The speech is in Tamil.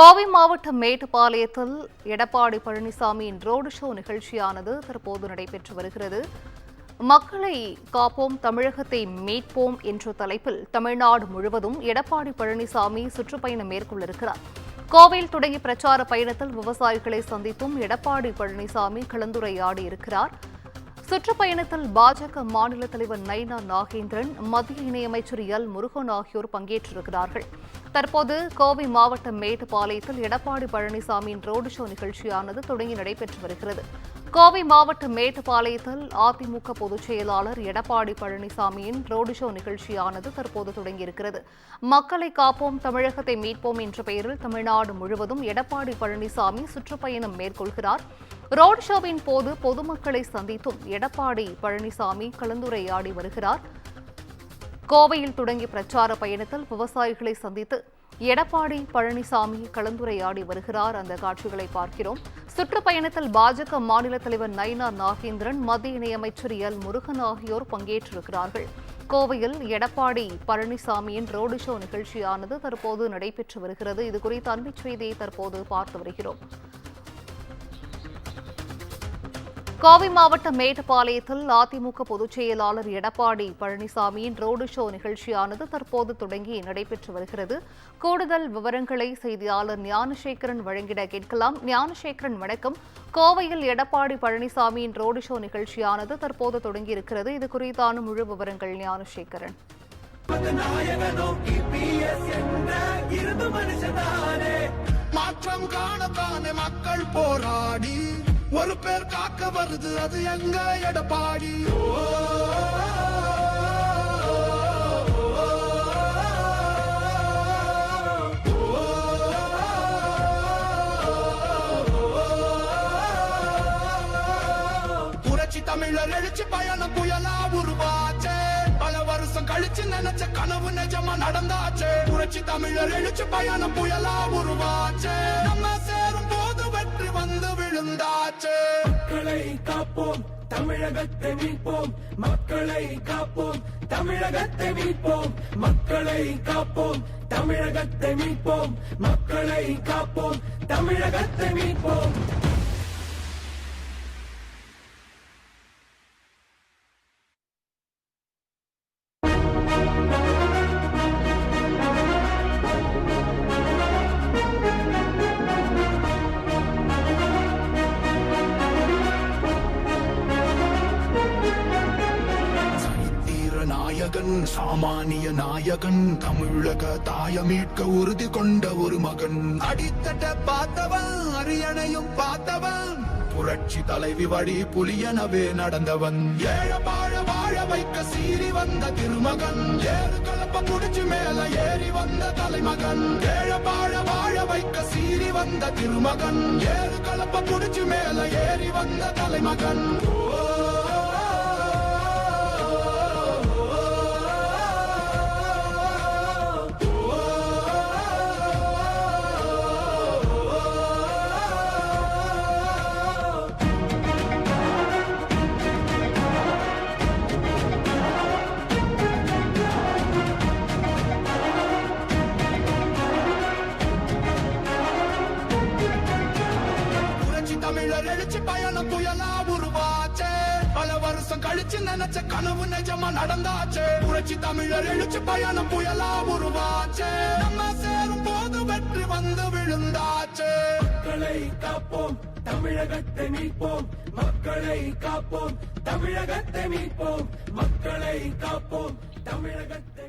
கோவை மாவட்டம் மேட்டுப்பாளையத்தில் எடப்பாடி பழனிசாமியின் ரோடு ஷோ நிகழ்ச்சியானது தற்போது நடைபெற்று வருகிறது. மக்களை காப்போம், தமிழகத்தை மீட்போம் என்ற தலைப்பில் தமிழ்நாடு முழுவதும் எடப்பாடி பழனிசாமி சுற்றுப்பயணம் மேற்கொள்ளிருக்கிறார். கோவையில் தொடங்கிய பிரச்சார பயணத்தில் விவசாயிகளை சந்தித்தும் எடப்பாடி பழனிசாமி கலந்துரையாடியிருக்கிறார். சுற்றுப்பயணத்தில் பாஜக மாநில தலைவர் நயினா நாகேந்திரன், மத்திய இணையமைச்சர் எல் முருகன் ஆகியோர் பங்கேற்றிருக்கிறார்கள். தற்போது கோவை மாவட்டம் மேட்டுப்பாளையத்தில் எடப்பாடி பழனிசாமியின் ரோடு ஷோ நிகழ்ச்சியானது தொடங்கி நடைபெற்று வருகிறது. கோவை மாவட்டம் மேட்டுப்பாளையத்தில் அதிமுக பொதுச் செயலாளர் எடப்பாடி பழனிசாமியின் ரோடு ஷோ நிகழ்ச்சியானது தற்போது தொடங்கியிருக்கிறது. மக்களை காப்போம், தமிழகத்தை மீட்போம் என்ற பெயரில் தமிழ்நாடு முழுவதும் எடப்பாடி பழனிசாமி சுற்றுப்பயணம் மேற்கொள்கிறார். ரோடு ஷோவின் போது பொதுமக்களை சந்தித்தும் எடப்பாடி பழனிசாமி கலந்துரையாடி வருகிறார். கோவையில் தொடங்கிய பிரச்சார பயணத்தில் விவசாயிகளை சந்தித்து எடப்பாடி பழனிசாமி கலந்துரையாடி வருகிறார். அந்த காட்சிகளை பார்க்கிறோம். சுற்றுப்பயணத்தில் பாஜக மாநில தலைவர் நயினா நாகேந்திரன், மத்திய இணையமைச்சர் எல் முருகன் ஆகியோர் பங்கேற்றிருக்கிறார்கள். கோவையில் எடப்பாடி பழனிசாமியின் ரோடு ஷோ நிகழ்ச்சியானது தற்போது நடைபெற்று வருகிறது. இதுகுறித்த அண்மைச் செய்தியை தற்போது பார்த்து வருகிறோம். கோவை மாவட்டம் மேட்டுப்பாளையத்தில் அதிமுக பொதுச் செயலாளர் எடப்பாடி பழனிசாமியின் ரோடு ஷோ நிகழ்ச்சியானது தற்போது தொடங்கி நடைபெற்று வருகிறது. கூடுதல் விவரங்களை செய்தியாளர் ஞானசேகரன் வழங்கிட கேட்கலாம். ஞானசேகரன், வணக்கம். கோவையில் எடப்பாடி பழனிசாமியின் ரோடு ஷோ நிகழ்ச்சியானது தற்போது தொடங்கியிருக்கிறது. இது குறித்தான முழு விவரங்கள் ஞானசேகரன். மாற்றம் காணத்தானே மக்கள் போராடி ஒரு பேர் காக்க வருது, அது எங்க எடப்பாடி. புரட்சி தமிழர் எழுச்சி பயணம் புயலா உருவாச்சே, பல வருஷம் கழிச்சு நினைச்ச கனவு நிஜமா நடந்தாச்சே. புரட்சி தமிழர் எழுச்சி பயணம் புயலா உருவாச்சே, நம்ம சேரும் போது வெற்றி வந்து விழுந்தாச்சே. மக்களை காப்போம், தமிழகத்தை மீட்போம், மக்களை காப்போம், தமிழகத்தை மீட்போம், மக்களை காப்போம், தமிழகத்தை மீட்போம், மக்களை காப்போம், தமிழகத்தை மீட்போம். சாமானிய நாயகன், தமிழக தாய மீட்க உறுதி கொண்ட ஒரு மகன். அடித்தட்ட பார்த்தவன், அரியணையும் பார்த்தவன், புரட்சி தலைவி வழி புலியனவே நடந்தவன். ஏழ வாழ வாழ வைக்க சீறி வந்த திருமகன், ஏறு கலப்ப புடிச்சு மேல ஏறி வந்த தலைமகன். ஏழ வாழ வாழ வைக்க சீறி வந்த திருமகன், ஏறு கலப்ப புடிச்சு மேல ஏறி வந்த தலைமகன். தமிழர் எழுச்சி பயணம் புயலா உருவாச்சே, பல வருஷம் கழிச்சு நினைச்ச கனவு நிஜமா நடந்தாச்சே. புரட்சி தமிழர் எழுச்சி பயணம் புயலா உருவாச்சே, நம்ம சேரும் போது வெற்றி வந்து விழுந்தாச்சே. மக்களை காப்போம், தமிழகத்தை மீட்போம், மக்களை காப்போம், தமிழகத்தை மீட்போம், மக்களை காப்போம், தமிழகத்தை